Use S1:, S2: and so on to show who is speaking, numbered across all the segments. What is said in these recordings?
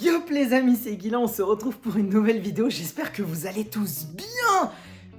S1: Yop les amis, c'est Guilain, on se retrouve pour une nouvelle vidéo, j'espère que vous allez tous bien.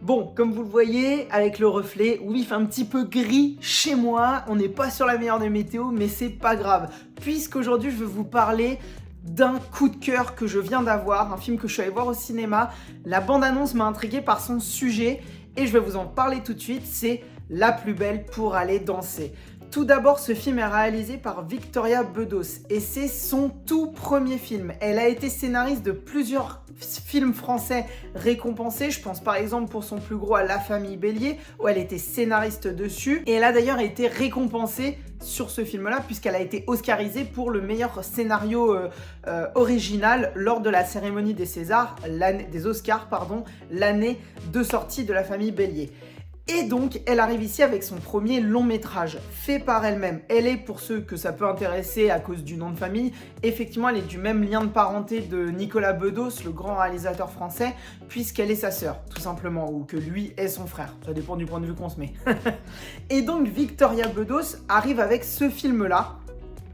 S1: Bon, comme vous le voyez, avec le reflet, oui, il fait un petit peu gris chez moi, on n'est pas sur la meilleure des météos, mais c'est pas grave, puisqu'aujourd'hui je vais vous parler d'un coup de cœur que je viens d'avoir, un film que je suis allé voir au cinéma. La bande-annonce m'a intrigué par son sujet, et je vais vous en parler tout de suite, c'est La plus belle pour aller danser. Tout d'abord, ce film est réalisé par Victoria Bedos et c'est son tout premier film. Elle a été scénariste de plusieurs films français récompensés. Je pense par exemple pour son plus gros à La famille Bélier, où elle était scénariste dessus. Et elle a d'ailleurs été récompensée sur ce film-là, puisqu'elle a été oscarisée pour le meilleur scénario original lors de la cérémonie des Oscars, l'année de sortie de La famille Bélier. Et donc, elle arrive ici avec son premier long métrage, fait par elle-même. Elle est, pour ceux que ça peut intéresser à cause du nom de famille, effectivement, elle est du même lien de parenté de Nicolas Bedos, le grand réalisateur français, puisqu'elle est sa sœur, tout simplement, ou que lui est son frère. Ça dépend du point de vue qu'on se met. Et donc, Victoria Bedos arrive avec ce film-là.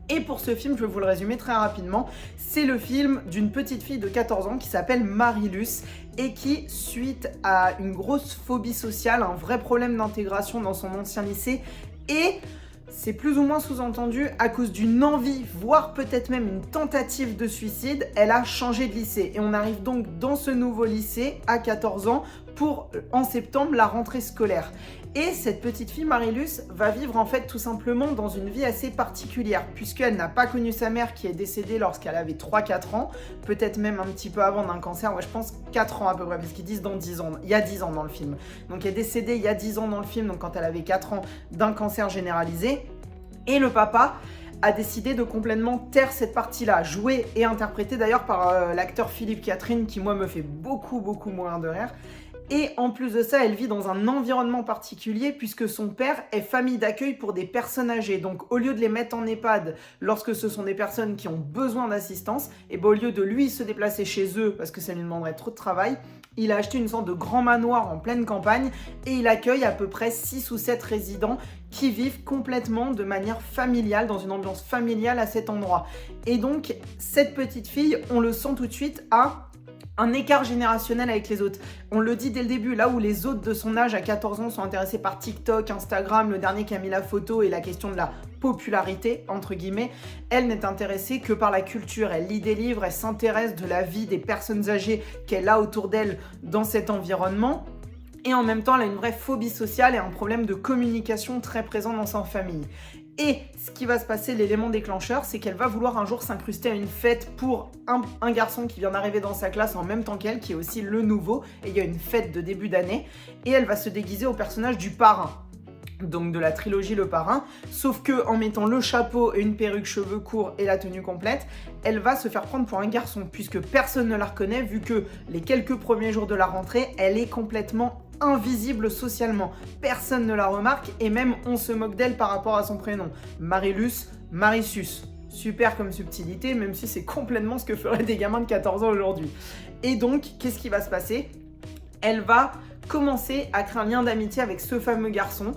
S1: Et pour ce film, je vais vous le résumer très rapidement, c'est le film d'une petite fille de 14 ans qui s'appelle Marilus et qui, suite à une grosse phobie sociale, un vrai problème d'intégration dans son ancien lycée, et c'est plus ou moins sous-entendu, à cause d'une envie, voire peut-être même une tentative de suicide, elle a changé de lycée. Et on arrive donc dans ce nouveau lycée à 14 ans pour, en septembre, la rentrée scolaire. Et cette petite fille, Marilus, va vivre en fait tout simplement dans une vie assez particulière, puisqu'elle n'a pas connu sa mère qui est décédée lorsqu'elle avait 3-4 ans, peut-être même un petit peu avant d'un cancer, ouais, je pense 4 ans à peu près, parce qu'ils disent dans 10 ans, il y a 10 ans dans le film. Donc elle est décédée il y a 10 ans dans le film, donc quand elle avait 4 ans, d'un cancer généralisé. Et le papa a décidé de complètement taire cette partie-là, jouée et interprétée d'ailleurs par l'acteur Philippe Catherine, qui moi me fait beaucoup mourir de rire. Et en plus de ça, elle vit dans un environnement particulier puisque son père est famille d'accueil pour des personnes âgées. Donc au lieu de les mettre en EHPAD lorsque ce sont des personnes qui ont besoin d'assistance, et ben au lieu de lui se déplacer chez eux parce que ça lui demanderait trop de travail, il a acheté une sorte de grand manoir en pleine campagne et il accueille à peu près 6 ou 7 résidents qui vivent complètement de manière familiale, dans une ambiance familiale à cet endroit. Et donc cette petite fille, on le sent tout de suite, a un écart générationnel avec les autres. On le dit dès le début, là où les autres de son âge à 14 ans sont intéressés par TikTok, Instagram, le dernier qui a mis la photo et la question de la popularité, entre guillemets, elle n'est intéressée que par la culture. Elle lit des livres, elle s'intéresse de la vie des personnes âgées qu'elle a autour d'elle dans cet environnement. Et en même temps, elle a une vraie phobie sociale et un problème de communication très présent dans sa famille. Et ce qui va se passer, l'élément déclencheur, c'est qu'elle va vouloir un jour s'incruster à une fête pour un garçon qui vient d'arriver dans sa classe en même temps qu'elle, qui est aussi le nouveau, et il y a une fête de début d'année, et elle va se déguiser au personnage du parrain, donc de la trilogie Le Parrain, sauf que en mettant le chapeau et une perruque, cheveux courts et la tenue complète, elle va se faire prendre pour un garçon, puisque personne ne la reconnaît, vu que les quelques premiers jours de la rentrée, elle est complètement invisible socialement. Personne ne la remarque et même on se moque d'elle par rapport à son prénom. Marilus, Marissus. Super comme subtilité, même si c'est complètement ce que feraient des gamins de 14 ans aujourd'hui. Et donc, qu'est-ce qui va se passer ? Elle va commencer à créer un lien d'amitié avec ce fameux garçon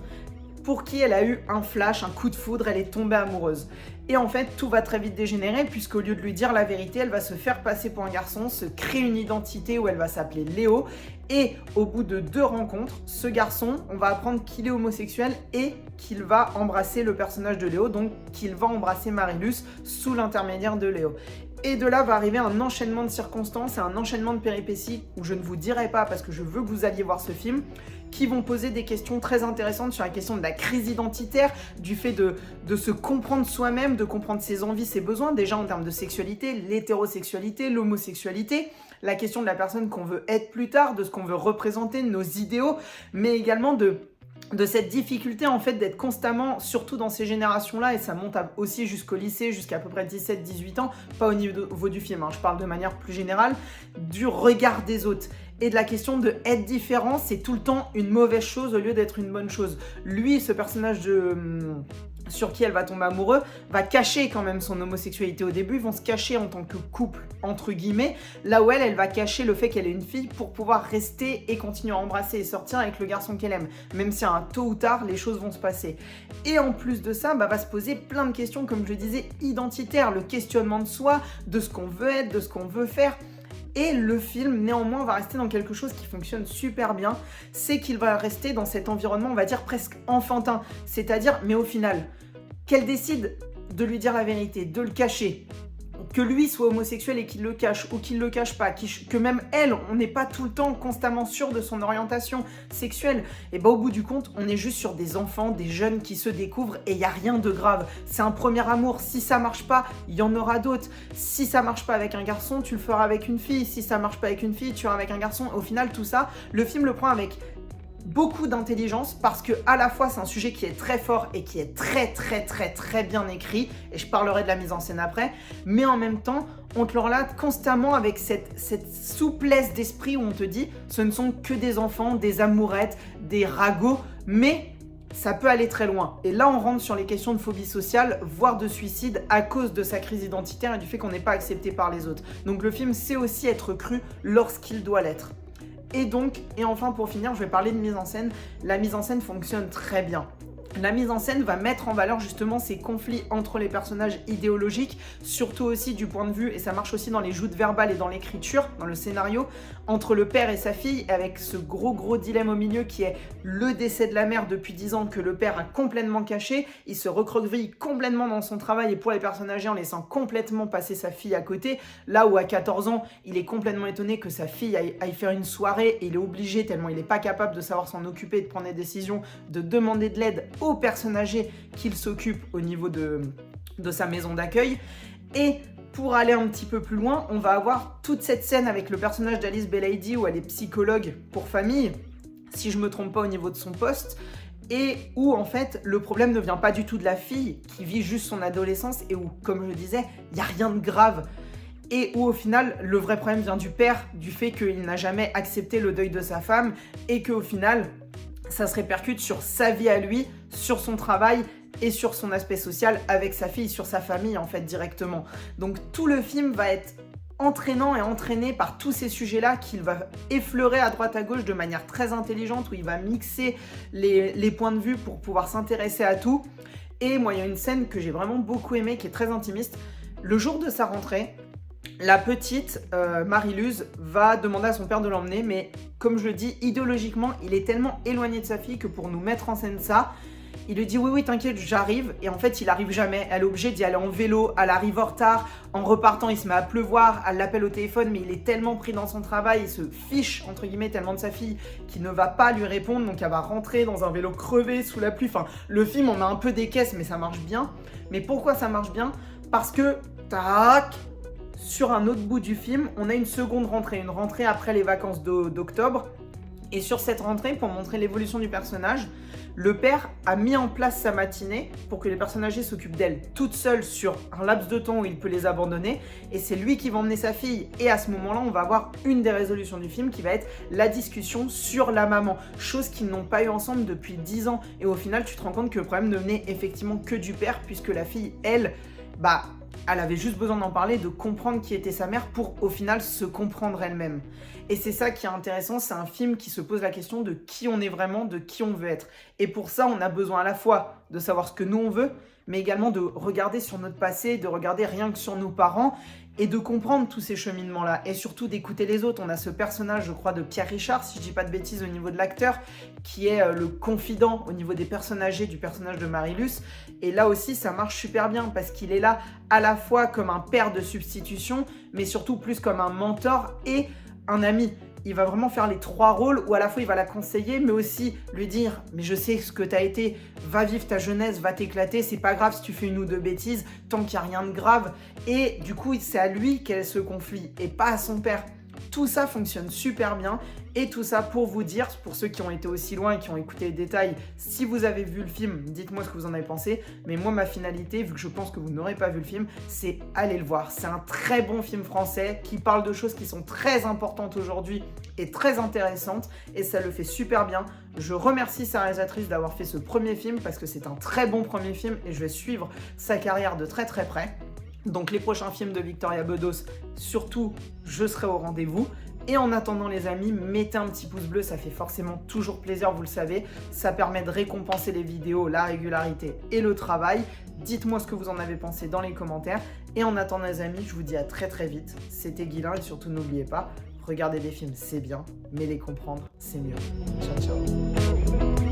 S1: pour qui elle a eu un flash, un coup de foudre, elle est tombée amoureuse. Et en fait, tout va très vite dégénérer puisqu'au lieu de lui dire la vérité, elle va se faire passer pour un garçon, se créer une identité où elle va s'appeler Léo. Et au bout de 2 rencontres, ce garçon, on va apprendre qu'il est homosexuel et qu'il va embrasser le personnage de Léo, donc qu'il va embrasser Marilus sous l'intermédiaire de Léo. Et de là va arriver un enchaînement de circonstances et un enchaînement de péripéties où je ne vous dirai pas parce que je veux que vous alliez voir ce film, qui vont poser des questions très intéressantes sur la question de la crise identitaire, du fait de se comprendre soi-même, de comprendre ses envies, ses besoins, déjà en termes de sexualité, l'hétérosexualité, l'homosexualité, la question de la personne qu'on veut être plus tard, de ce qu'on veut représenter, de nos idéaux, mais également de cette difficulté en fait d'être constamment, surtout dans ces générations-là, et ça monte aussi jusqu'au lycée, jusqu'à peu près 17-18 ans, pas au niveau du film, hein, je parle de manière plus générale, du regard des autres. Et de la question de être différent, c'est tout le temps une mauvaise chose au lieu d'être une bonne chose. Lui, ce personnage sur qui elle va tomber amoureux, va cacher quand même son homosexualité au début, ils vont se cacher en tant que couple, entre guillemets, là où elle va cacher le fait qu'elle est une fille pour pouvoir rester et continuer à embrasser et sortir avec le garçon qu'elle aime, même si tôt ou tard, les choses vont se passer. Et en plus de ça, va se poser plein de questions, comme je disais, identitaires, le questionnement de soi, de ce qu'on veut être, de ce qu'on veut faire. Et le film, néanmoins, va rester dans quelque chose qui fonctionne super bien, c'est qu'il va rester dans cet environnement, on va dire, presque enfantin. C'est-à-dire, mais au final, qu'elle décide de lui dire la vérité, de le cacher, que lui soit homosexuel et qu'il le cache, ou qu'il le cache pas, que même elle, on n'est pas tout le temps constamment sûr de son orientation sexuelle, et au bout du compte, on est juste sur des enfants, des jeunes qui se découvrent, et il n'y a rien de grave. C'est un premier amour, si ça marche pas, il y en aura d'autres. Si ça marche pas avec un garçon, tu le feras avec une fille. Si ça marche pas avec une fille, tu feras avec un garçon. Au final, tout ça, le film le prend avec beaucoup d'intelligence, parce que à la fois c'est un sujet qui est très fort et qui est très bien écrit, et je parlerai de la mise en scène après, mais en même temps on te le relate constamment avec cette souplesse d'esprit où on te dit ce ne sont que des enfants, des amourettes, des ragots, mais ça peut aller très loin. Et là on rentre sur les questions de phobie sociale, voire de suicide, à cause de sa crise identitaire et du fait qu'on n'est pas accepté par les autres. Donc le film sait aussi être cru lorsqu'il doit l'être. Et enfin pour finir, je vais parler de mise en scène. La mise en scène fonctionne très bien. La mise en scène va mettre en valeur justement ces conflits entre les personnages idéologiques, surtout aussi du point de vue, et ça marche aussi dans les joutes verbales et dans l'écriture, dans le scénario, entre le père et sa fille, avec ce gros dilemme au milieu qui est le décès de la mère depuis 10 ans que le père a complètement caché. Il se recroqueville complètement dans son travail et pour les personnes âgées en laissant complètement passer sa fille à côté, là où à 14 ans, il est complètement étonné que sa fille aille faire une soirée et il est obligé, tellement il n'est pas capable de savoir s'en occuper, de prendre des décisions, de demander de l'aide aux personnes âgées qu'il s'occupe au niveau de sa maison d'accueil. Et pour aller un petit peu plus loin, on va avoir toute cette scène avec le personnage d'Alice Belaïdi où elle est psychologue pour famille, si je me trompe pas au niveau de son poste, et où en fait le problème ne vient pas du tout de la fille qui vit juste son adolescence et où, comme je le disais, il n'y a rien de grave. Et où au final, le vrai problème vient du père, du fait qu'il n'a jamais accepté le deuil de sa femme et qu'au final, ça se répercute sur sa vie à lui, sur son travail et sur son aspect social avec sa fille, sur sa famille en fait directement. Donc tout le film va être entraînant et entraîné par tous ces sujets-là qu'il va effleurer à droite à gauche de manière très intelligente, où il va mixer les points de vue pour pouvoir s'intéresser à tout. Et moi, il y a une scène que j'ai vraiment beaucoup aimée, qui est très intimiste. Le jour de sa rentrée, la petite Marie-Luz va demander à son père de l'emmener, mais comme je le dis, idéologiquement, il est tellement éloigné de sa fille que pour nous mettre en scène ça, il lui dit oui t'inquiète j'arrive, et en fait il arrive jamais. Elle est obligée d'y aller en vélo, elle arrive en retard, en repartant il se met à pleuvoir, elle l'appelle au téléphone mais il est tellement pris dans son travail, il se fiche entre guillemets tellement de sa fille qu'il ne va pas lui répondre, donc elle va rentrer dans un vélo crevé sous la pluie. Enfin le film on a un peu des caisses mais ça marche bien. Mais pourquoi ça marche bien? Parce que tac, sur un autre bout du film, on a une seconde rentrée, une rentrée après les vacances d'octobre. Et sur cette rentrée, pour montrer l'évolution du personnage, le père a mis en place sa matinée pour que les personnes âgées s'occupent d'elle toute seule sur un laps de temps où il peut les abandonner. Et c'est lui qui va emmener sa fille. Et à ce moment-là, on va avoir une des résolutions du film qui va être la discussion sur la maman. Chose qu'ils n'ont pas eu ensemble depuis 10 ans. Et au final, tu te rends compte que le problème ne venait effectivement que du père, puisque la fille, elle, elle avait juste besoin d'en parler, de comprendre qui était sa mère pour au final se comprendre elle-même. Et c'est ça qui est intéressant, c'est un film qui se pose la question de qui on est vraiment, de qui on veut être. Et pour ça, on a besoin à la fois de savoir ce que nous on veut, mais également de regarder sur notre passé, de regarder rien que sur nos parents et de comprendre tous ces cheminements-là. Et surtout d'écouter les autres. On a ce personnage, je crois, de Pierre Richard, si je dis pas de bêtises au niveau de l'acteur, qui est le confident au niveau des personnes âgées du personnage de Marie-Luce. Et là aussi, ça marche super bien parce qu'il est là à la fois comme un père de substitution, mais surtout plus comme un mentor et un ami. Il va vraiment faire les trois rôles où à la fois il va la conseiller, mais aussi lui dire « mais je sais ce que t'as été, va vivre ta jeunesse, va t'éclater, c'est pas grave si tu fais une ou deux bêtises, tant qu'il n'y a rien de grave ». Et du coup, c'est à lui qu'elle se confie et pas à son père. Tout ça fonctionne super bien et tout ça pour vous dire, pour ceux qui ont été aussi loin et qui ont écouté les détails, si vous avez vu le film, dites-moi ce que vous en avez pensé. Mais moi, ma finalité, vu que je pense que vous n'aurez pas vu le film, c'est aller le voir. C'est un très bon film français qui parle de choses qui sont très importantes aujourd'hui est très intéressante et ça le fait super bien. Je remercie sa réalisatrice d'avoir fait ce premier film parce que c'est un très bon premier film et je vais suivre sa carrière de très très près. Donc les prochains films de Victoria Bedos, surtout, je serai au rendez-vous. Et en attendant les amis, mettez un petit pouce bleu, ça fait forcément toujours plaisir, vous le savez. Ça permet de récompenser les vidéos, la régularité et le travail. Dites-moi ce que vous en avez pensé dans les commentaires. Et en attendant les amis, je vous dis à très très vite. C'était Guilain et surtout n'oubliez pas, regarder des films c'est bien, mais les comprendre c'est mieux. Ciao ciao.